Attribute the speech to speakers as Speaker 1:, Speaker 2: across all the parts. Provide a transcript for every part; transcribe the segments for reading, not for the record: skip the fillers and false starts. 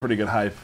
Speaker 1: Pretty good hype.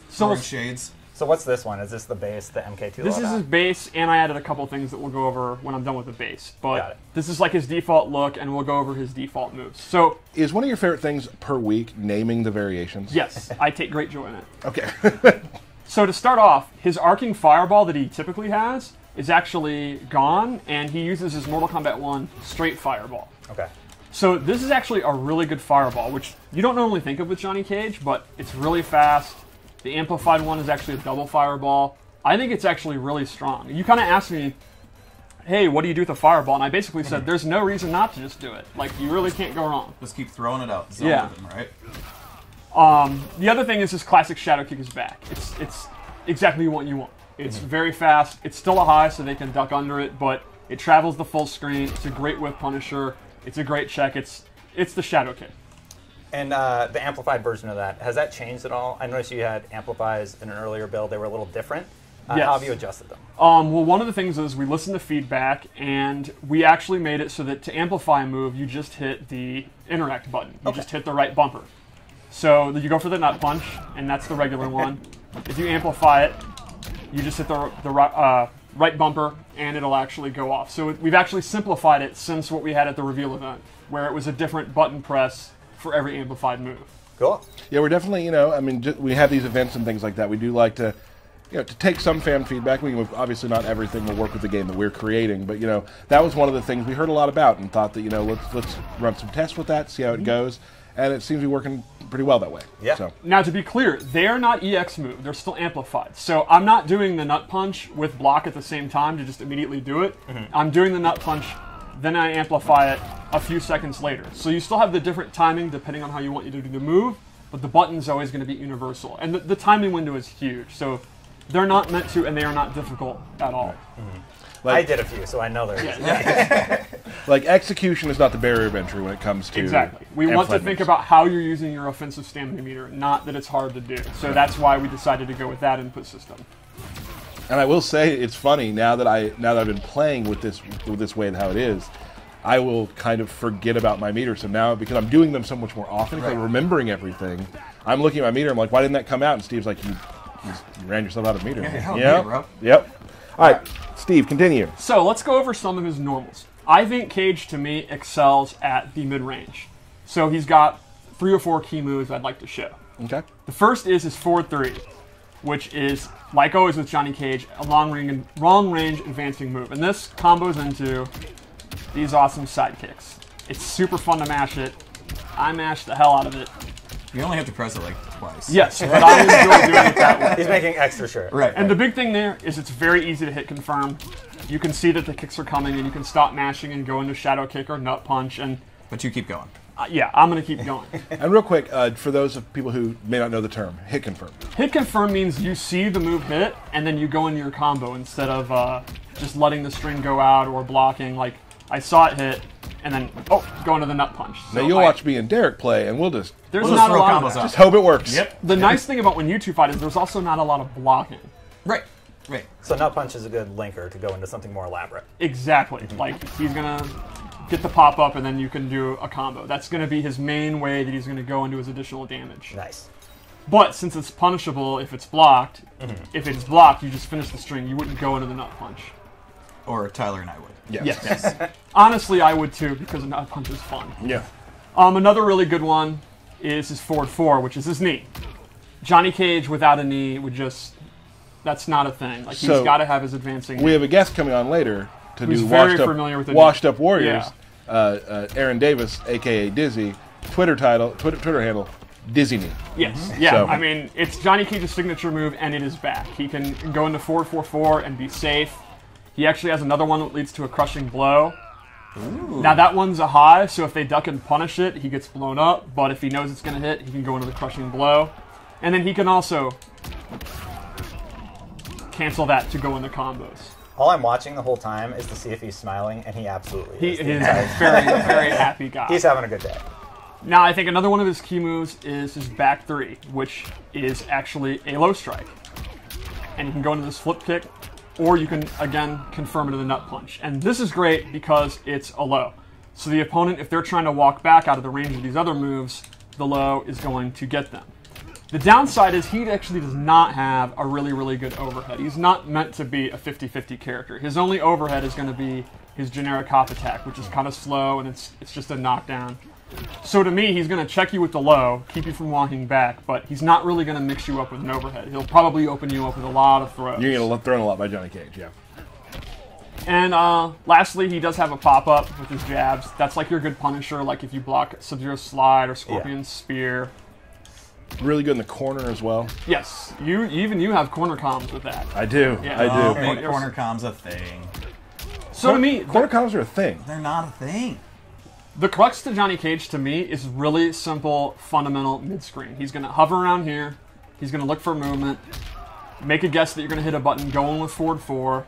Speaker 2: So shades.
Speaker 3: So what's this one? Is this the base, the MK2
Speaker 4: This
Speaker 3: loadout?
Speaker 4: is his base, and I added a couple things that we'll go over when I'm done with the base.
Speaker 3: Got
Speaker 4: But
Speaker 3: it.
Speaker 4: this is like his default look, and we'll go over his default moves. So,
Speaker 1: Is one of your favorite things per week naming the variations?
Speaker 4: yes, I take great joy in it.
Speaker 1: Okay.
Speaker 4: So to start off, his arcing fireball that he typically has is actually gone, and he uses his Mortal Kombat 1 straight fireball.
Speaker 3: Okay.
Speaker 4: So this is actually a really good fireball, which you don't normally think of with Johnny Cage, but it's really fast. The amplified one is actually a double fireball. I think it's actually really strong. You kind of asked me, hey, what do you do with a fireball? And I basically said, there's no reason not to just do it. Like, you really can't go wrong.
Speaker 2: Just keep throwing it out. Zone
Speaker 4: Yeah.
Speaker 2: with them, right?
Speaker 4: The other thing is his classic shadow kick is back. It's exactly what you want. It's very fast. It's still a high, so they can duck under it, but it travels the full screen. It's a great whip punisher. It's a great check. It's the shadow kick.
Speaker 3: And the amplified version of that, has that changed at all? I noticed you had amplifies in an earlier build. They were a little different.
Speaker 4: Yes.
Speaker 3: How have you adjusted them?
Speaker 4: Well, one of the things is we listened to feedback, and we actually made it so that to amplify a move, you just hit the interact button. You just hit the right bumper. So you go for the nut punch, and that's the regular one. If you amplify it, you just hit the right bumper, and it'll actually go off. So we've actually simplified it since what we had at the reveal event, where it was a different button press for every amplified move.
Speaker 3: Cool.
Speaker 1: Yeah, we're definitely, I mean, we have these events and things like that. We do like to, to take some fan feedback. Obviously not everything will work with the game that we're creating, but, that was one of the things we heard a lot about and thought that, let's run some tests with that, see how it goes. And it seems to be working pretty well that way.
Speaker 3: Yeah.
Speaker 1: So.
Speaker 4: Now, to be clear, they are not EX move. They're still amplified. So I'm not doing the nut punch with block at the same time to just immediately do it. I'm doing the nut punch, then I amplify it a few seconds later. So you still have the different timing depending on how you want you to do the move, but the button's always going to be universal. And the timing window is huge. So they're not meant to, and they are not difficult at all.
Speaker 3: I did a few, so I know they're
Speaker 1: Like, execution is not the barrier of entry when it comes to...
Speaker 4: Exactly. We want to
Speaker 1: amplified
Speaker 4: think
Speaker 1: moves.
Speaker 4: about how you're using your offensive stamina meter, not that it's hard to do. So that's why we decided to go with that input system.
Speaker 1: And I will say, it's funny, now that I've been playing with this way and how it is, I will kind of forget about my meter. So now, because I'm doing them so much more often, because I'm remembering everything, I'm looking at my meter, I'm like, why didn't that come out? And Steve's like, you ran yourself out of meter.
Speaker 2: Yeah, bro.
Speaker 1: Yep. All right, Steve, continue.
Speaker 4: So let's go over some of his normals. I think Cage, to me, excels at the mid-range. So he's got 3 or 4 key moves I'd like to show.
Speaker 1: Okay.
Speaker 4: The first is his forward 3, which is, like always with Johnny Cage, a long-range advancing move. And this combos into these awesome side kicks. It's super fun to mash it. I mash the hell out of it.
Speaker 2: You only have to press it like twice.
Speaker 4: Yes, but I enjoy doing it that way.
Speaker 3: He's making extra sure.
Speaker 2: Right.
Speaker 4: And the big thing there is it's very easy to hit confirm. You can see that the kicks are coming, and you can stop mashing and go into shadow kick or nut punch. And
Speaker 2: But you keep going.
Speaker 4: yeah, I'm going to keep going.
Speaker 1: And real quick, for those of people who may not know the term, hit confirm.
Speaker 4: Hit confirm means you see the move hit, and then you go into your combo instead of just letting the string go out or blocking. Like, I saw it hit, and then, go into the nut punch.
Speaker 1: Now
Speaker 4: So
Speaker 1: you'll watch me and Derek play, and we'll just
Speaker 4: There's
Speaker 2: We'll
Speaker 4: not
Speaker 2: just
Speaker 4: a
Speaker 2: throw
Speaker 4: lot of
Speaker 2: combos
Speaker 4: that.
Speaker 2: out.
Speaker 1: just hope it works.
Speaker 2: Yep.
Speaker 4: The nice thing about when you two fight is there's also not a lot of blocking.
Speaker 2: Right. Right.
Speaker 3: So nut punch is a good linker to go into something more elaborate.
Speaker 4: Exactly. Like, he's going to get the pop-up, and then you can do a combo. That's going to be his main way that he's going to go into his additional damage.
Speaker 3: Nice.
Speaker 4: But since it's punishable if it's blocked, if it's blocked, you just finish the string. You wouldn't go into the nut punch.
Speaker 2: Or Tyler and I would.
Speaker 1: Yeah.
Speaker 4: Yes. Honestly, I would too, because a nut punch is fun.
Speaker 1: Yeah.
Speaker 4: Another really good one is his forward 4, which is his knee. Johnny Cage without a knee would just... That's not a thing. Like, he's
Speaker 1: So,
Speaker 4: got to have his advancing.
Speaker 1: We have a guest coming on later to
Speaker 4: Who's
Speaker 1: do
Speaker 4: very familiar with the
Speaker 1: Washed Up Warriors.
Speaker 4: Yeah.
Speaker 1: Aaron Davis, a.k.a. Dizzy, Twitter handle, Dizzy Knee.
Speaker 4: Yes. Yeah.
Speaker 1: So-
Speaker 4: I mean, it's Johnny Cage's signature move, and it is back. He can go into 4-4-4 and be safe. He actually has another one that leads to a crushing blow.
Speaker 2: Ooh.
Speaker 4: Now, that one's a high, so if they duck and punish it, he gets blown up. But if he knows it's going to hit, he can go into the crushing blow. And then he can also cancel that to go into combos.
Speaker 3: All I'm watching the whole time is to see if he's smiling, and he absolutely
Speaker 4: He
Speaker 3: is.
Speaker 4: is a very, very happy guy.
Speaker 3: He's having a good day.
Speaker 4: Now, I think another one of his key moves is his back 3, which is actually a low strike. And you can go into this flip kick, or you can, again, confirm into the nut punch. And this is great because it's a low. So the opponent, if they're trying to walk back out of the range of these other moves, the low is going to get them. The downside is he actually does not have a really, really good overhead. He's not meant to be a 50-50 character. His only overhead is going to be his generic hop attack, which is kind of slow, and it's just a knockdown. So to me, he's going to check you with the low, keep you from walking back, but he's not really going to mix you up with an overhead. He'll probably open you up with a lot of throws.
Speaker 1: You're going to get thrown a lot by Johnny Cage, yeah.
Speaker 4: And lastly, he does have a pop-up with his jabs. That's like your good Punisher, like if you block Sub-Zero's slide or Scorpion's spear.
Speaker 1: Really good in the corner as well.
Speaker 4: Yes, you have corner comms with that.
Speaker 1: I do,
Speaker 4: Yeah.
Speaker 1: I do.
Speaker 2: Make corner comms a thing.
Speaker 4: So to me,
Speaker 1: corner comms are a thing.
Speaker 2: They're not a thing.
Speaker 4: the crux to Johnny Cage to me is really simple, fundamental mid-screen. He's going to hover around here. He's going to look for movement. Make a guess that you're going to hit a button, go in with forward 4.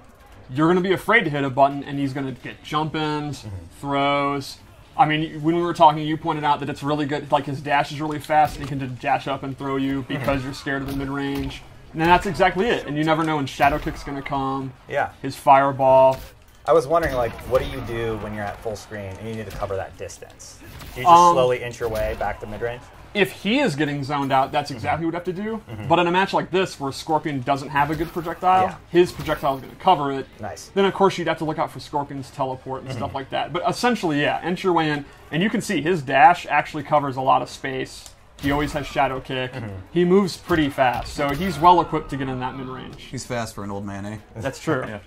Speaker 4: You're going to be afraid to hit a button, and he's going to get jump-ins, throws. I mean, when we were talking, you pointed out that it's really good. Like, his dash is really fast, and he can just dash up and throw you because you're scared of the mid-range. And that's exactly it. And you never know when Shadow Kick's going to come.
Speaker 3: Yeah.
Speaker 4: His Fireball.
Speaker 3: I was wondering, like, what do you do when you're at full screen and you need to cover that distance? Do you just slowly inch your way back to mid-range?
Speaker 4: If he is getting zoned out, that's exactly what you have to do. But in a match like this, where Scorpion doesn't have a good projectile, his projectile is going to cover it.
Speaker 3: Nice.
Speaker 4: Then, of course, you'd have to look out for Scorpion's teleport and stuff like that. But essentially, yeah, inch your way in. And you can see his dash actually covers a lot of space. He always has Shadow Kick. He moves pretty fast, so he's well equipped to get in that mid-range.
Speaker 2: He's fast for an old man, eh?
Speaker 4: That's true.
Speaker 2: Yeah.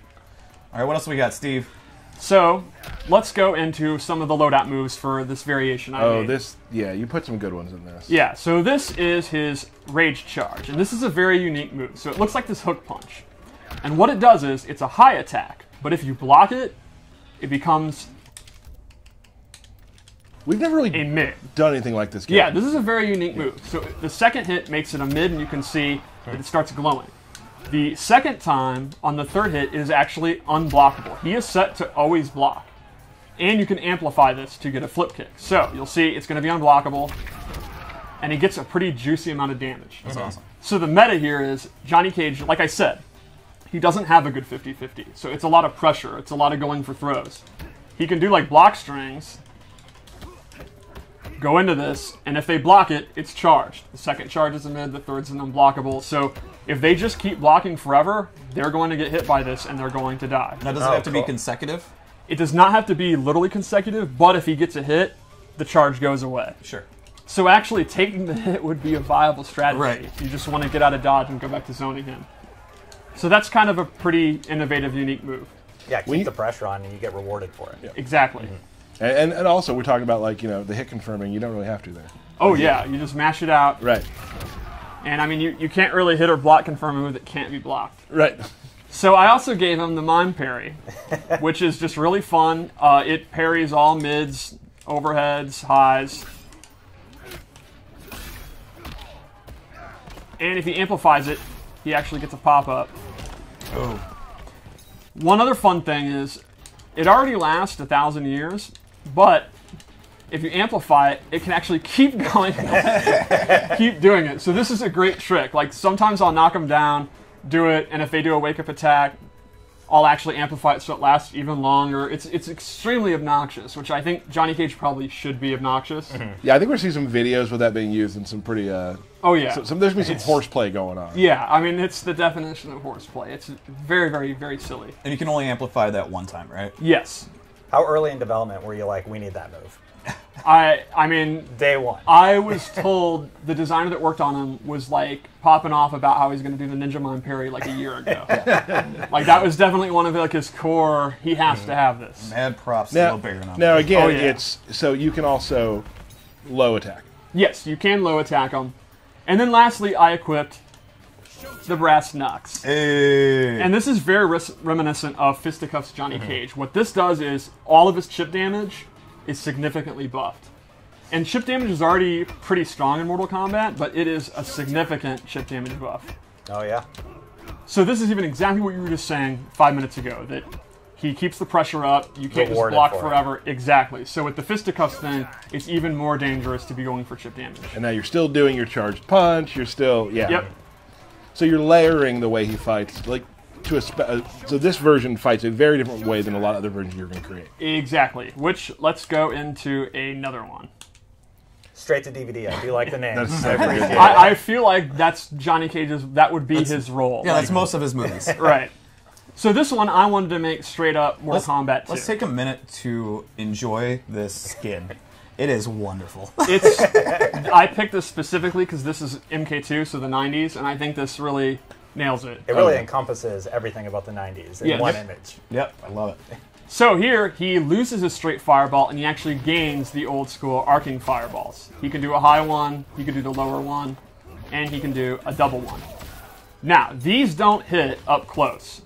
Speaker 2: All right, what else we got, Steve?
Speaker 4: So, let's go into some of the loadout moves for this variation I made.
Speaker 1: Yeah, you put some good ones in this.
Speaker 4: Yeah, so this is his Rage Charge, and this is a very unique move. So it looks like this hook punch. And what it does is, it's a high attack, but if you block it, it becomes
Speaker 1: We've never really
Speaker 4: a mid.
Speaker 1: done anything like this game.
Speaker 4: Yeah, this is a very unique move. So the second hit makes it a mid, and you can see that it starts glowing. The second time, on the third hit, it is actually unblockable. He is set to always block. And you can amplify this to get a flip kick. So, you'll see it's going to be unblockable, and he gets a pretty juicy amount of damage.
Speaker 2: That's awesome.
Speaker 4: So the meta here is, Johnny Cage, like I said, he doesn't have a good 50-50. So it's a lot of pressure. It's a lot of going for throws. He can do like block strings, go into this, and if they block it, it's charged. The second charge is a mid, the third's an unblockable. So if they just keep blocking forever, they're going to get hit by this and they're going to die.
Speaker 2: Now, does it have to be consecutive?
Speaker 4: It does not have to be literally consecutive, but if he gets a hit, the charge goes away.
Speaker 2: Sure.
Speaker 4: So actually taking the hit would be a viable strategy.
Speaker 2: Right.
Speaker 4: If you just want to get out of dodge and go back to zoning him. So that's kind of a pretty innovative, unique move.
Speaker 3: Yeah, keep the pressure on and you get rewarded for it.
Speaker 1: Yeah.
Speaker 4: Exactly.
Speaker 1: And also, we're talking about, like, you know, the hit confirming. You don't really have to there.
Speaker 4: Oh yeah, you just mash it out.
Speaker 1: Right.
Speaker 4: And I mean, you can't really hit or block confirm a move that can't be blocked.
Speaker 1: Right.
Speaker 4: So I also gave him the mime parry, which is just really fun. It parries all mids, overheads, highs. And if he amplifies it, he actually gets a pop-up.
Speaker 2: Oh.
Speaker 4: One other fun thing is, it already lasts 1,000 years, but if you amplify it, it can actually keep going, keep doing it. So this is a great trick. Like, sometimes I'll knock them down, do it, and if they do a wake-up attack, I'll actually amplify it so it lasts even longer. It's extremely obnoxious, which I think Johnny Cage probably should be obnoxious.
Speaker 1: Yeah, I think we're seeing some videos with that being used in some pretty.
Speaker 4: Oh yeah.
Speaker 1: There's going to be some horseplay going on.
Speaker 4: Yeah, I mean, it's the definition of horseplay. It's very, very, very silly.
Speaker 2: And you can only amplify that one time, right?
Speaker 4: Yes.
Speaker 3: How early in development were you like, we need that move?
Speaker 4: I mean,
Speaker 3: Day one.
Speaker 4: I was told the designer that worked on him was like popping off about how he's going to do the Ninja Mime parry like a year ago. Like, that was definitely one of like his core. He has to have this.
Speaker 2: Mad props to
Speaker 1: Now,
Speaker 2: Lil Baron on
Speaker 1: now
Speaker 2: that.
Speaker 1: again,
Speaker 4: Oh, yeah.
Speaker 1: it's so you can also low attack.
Speaker 4: Yes, you can low attack him. And then lastly, I equipped the brass knucks.
Speaker 2: Hey.
Speaker 4: And this is very reminiscent of Fisticuffs Johnny Cage. What this does is all of his chip damage is significantly buffed. And chip damage is already pretty strong in Mortal Kombat, but it is a significant chip damage buff.
Speaker 3: Oh, yeah.
Speaker 4: So this is even exactly what you were just saying 5 minutes ago, that he keeps the pressure up, you can't
Speaker 3: Rewarded
Speaker 4: just block
Speaker 3: for it.
Speaker 4: forever. Exactly. So with the Fisticuffs thing, it's even more dangerous to be going for chip damage.
Speaker 1: And now you're still doing your charged punch. You're still
Speaker 4: Yep.
Speaker 1: So you're layering the way he fights, like to so this version fights a very different way than a lot of other versions you're going to create.
Speaker 4: Exactly. Which, let's go into another one.
Speaker 3: Straight to DVD. I do like the name.
Speaker 1: That's
Speaker 3: I appreciate it.
Speaker 4: I feel like that's Johnny Cage's. That would be his role.
Speaker 2: Yeah, that's most of his movies.
Speaker 4: Right. So this one I wanted to make straight up Mortal Kombat 2.
Speaker 2: Let's take a minute to enjoy this skin. It is wonderful.
Speaker 4: It's. I picked this specifically because this is MK2, so the 90s, and I think this really nails it.
Speaker 3: It really encompasses everything about the 90s in one image.
Speaker 2: Yep, I love it.
Speaker 4: So here, he loses his straight fireball, and he actually gains the old school arcing fireballs. He can do a high one, he can do the lower one, and he can do a double one. Now, these don't hit up close,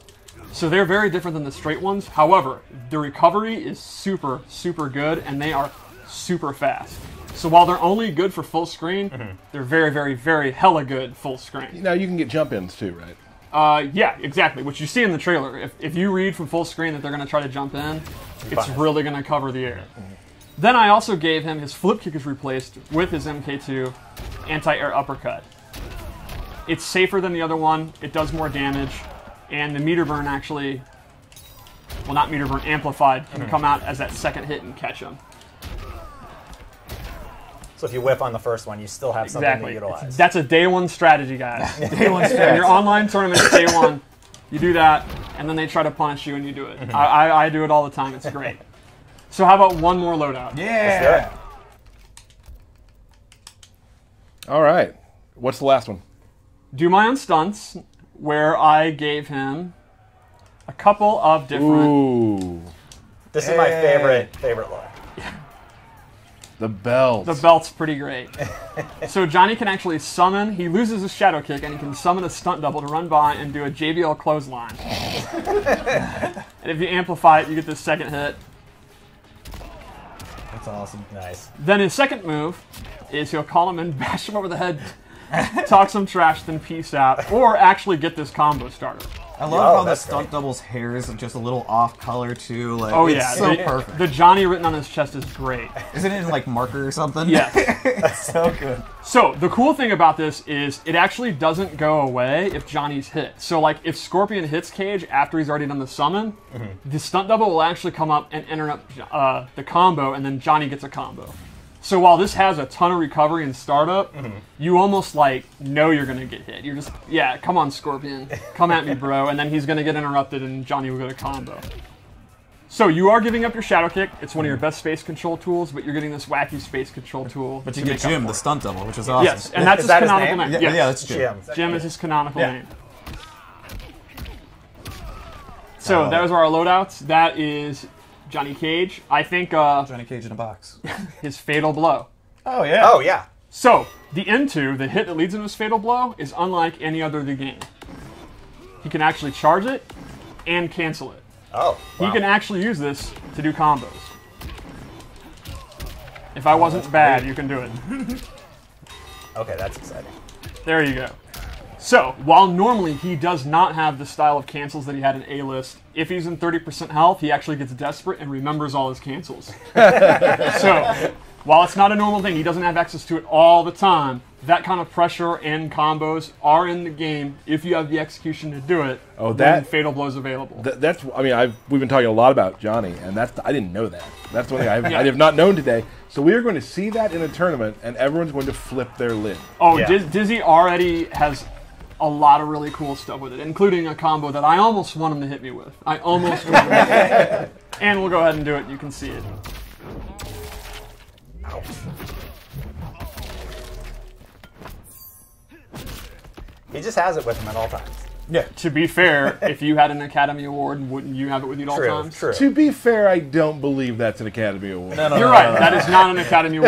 Speaker 4: so they're very different than the straight ones. However, the recovery is super, super good, and they are super fast. So while they're only good for full screen, they're very, very, very hella good full screen.
Speaker 1: Now you can get jump ins too, right?
Speaker 4: Yeah, exactly, which you see in the trailer. If you read from full screen that they're going to try to jump in, it's really going to cover the air. Then I also gave him his flip kick is replaced with his MK2 anti-air uppercut. It's safer than the other one, it does more damage, and the meter burn actually, well not meter burn, amplified, can come out as that second hit and catch him.
Speaker 3: So if you whiff on the first one, you still have something to utilize.
Speaker 4: That's a day one strategy, guys.
Speaker 2: Day one
Speaker 4: In your online tournament, day one, you do that, and then they try to punish you and you do it. I do it all the time. It's great. So how about one more loadout?
Speaker 2: Yeah.
Speaker 1: All right. What's the last one?
Speaker 4: Do my own stunts, where I gave him a couple of different...
Speaker 1: Ooh.
Speaker 3: This is my favorite look.
Speaker 1: The belt.
Speaker 4: The belt's pretty great. So Johnny can actually summon, he loses his shadow kick, and he can summon a stunt double to run by and do a JBL clothesline. And if you amplify it, you get the second hit.
Speaker 2: That's awesome.
Speaker 3: Nice.
Speaker 4: Then his second move is he'll call him and bash him over the head, talk some trash, then peace out, or actually get this combo starter.
Speaker 2: I love how the stunt double's hair is just a little off color too. Like,
Speaker 4: Oh
Speaker 2: it's
Speaker 4: yeah,
Speaker 2: so
Speaker 4: the,
Speaker 2: perfect.
Speaker 4: the Johnny written on his chest is great.
Speaker 2: Isn't it like marker or something?
Speaker 4: Yes.
Speaker 2: That's so good.
Speaker 4: So the cool thing about this is it actually doesn't go away if Johnny's hit. So like if Scorpion hits Cage after he's already done the summon, the stunt double will actually come up and interrupt the combo, and then Johnny gets a combo. So while this has a ton of recovery and startup, you almost like know you're gonna get hit. You're just, yeah, come on Scorpion, come at me bro, and then he's gonna get interrupted and Johnny will get a combo. So you are giving up your shadow kick. It's one of your best space control tools, but you're getting this wacky space control tool.
Speaker 2: But
Speaker 4: to
Speaker 2: you get
Speaker 4: make up
Speaker 2: Jim,
Speaker 4: for
Speaker 2: the
Speaker 4: it.
Speaker 2: stunt double, which is awesome.
Speaker 4: Yes, and that's
Speaker 3: Is
Speaker 4: his
Speaker 3: that his
Speaker 4: canonical
Speaker 3: name?
Speaker 4: name.
Speaker 2: Yeah,
Speaker 4: Yes.
Speaker 2: yeah, that's Jim.
Speaker 4: Jim is his canonical
Speaker 2: Yeah.
Speaker 4: name. So those are our loadouts. That is Johnny Cage. I think
Speaker 2: Johnny Cage in a box.
Speaker 4: his fatal blow.
Speaker 2: Oh yeah.
Speaker 3: Oh, yeah.
Speaker 4: So the N2, the hit that leads into his fatal blow, is unlike any other of the game. He can actually charge it and cancel it.
Speaker 3: Oh, wow.
Speaker 4: He can actually use this to do combos. If I wasn't bad, you can do it.
Speaker 3: Okay, that's exciting.
Speaker 4: There you go. So, while normally he does not have the style of cancels that he had in A-List, if he's in 30% health, he actually gets desperate and remembers all his cancels. So, while it's not a normal thing, he doesn't have access to it all the time, that kind of pressure and combos are in the game if you have the execution to do it.
Speaker 1: Oh,
Speaker 4: when
Speaker 1: that-
Speaker 4: Fatal Blow's available.
Speaker 1: That's. I mean, we've been talking a lot about Johnny, and I didn't know that. That's one thing I have not known today. So we are going to see that in a tournament, and everyone's going to flip their lid.
Speaker 4: Oh,
Speaker 3: Yeah.
Speaker 4: Dizzy already has a lot of really cool stuff with it, including a combo that I almost want him to hit me with. I almost want him to hit me. And we'll go ahead and do it. You can see it.
Speaker 3: Ouch. He just has it with him at all times.
Speaker 2: Yeah.
Speaker 4: To be fair, if you had an Academy Award, wouldn't you have it with you at all
Speaker 3: True,
Speaker 4: times?
Speaker 3: true.
Speaker 1: To be fair, I don't believe that's an Academy Award.
Speaker 2: No, no,
Speaker 4: You're
Speaker 2: no,
Speaker 4: right.
Speaker 2: no, no.
Speaker 4: That is not an Academy Award.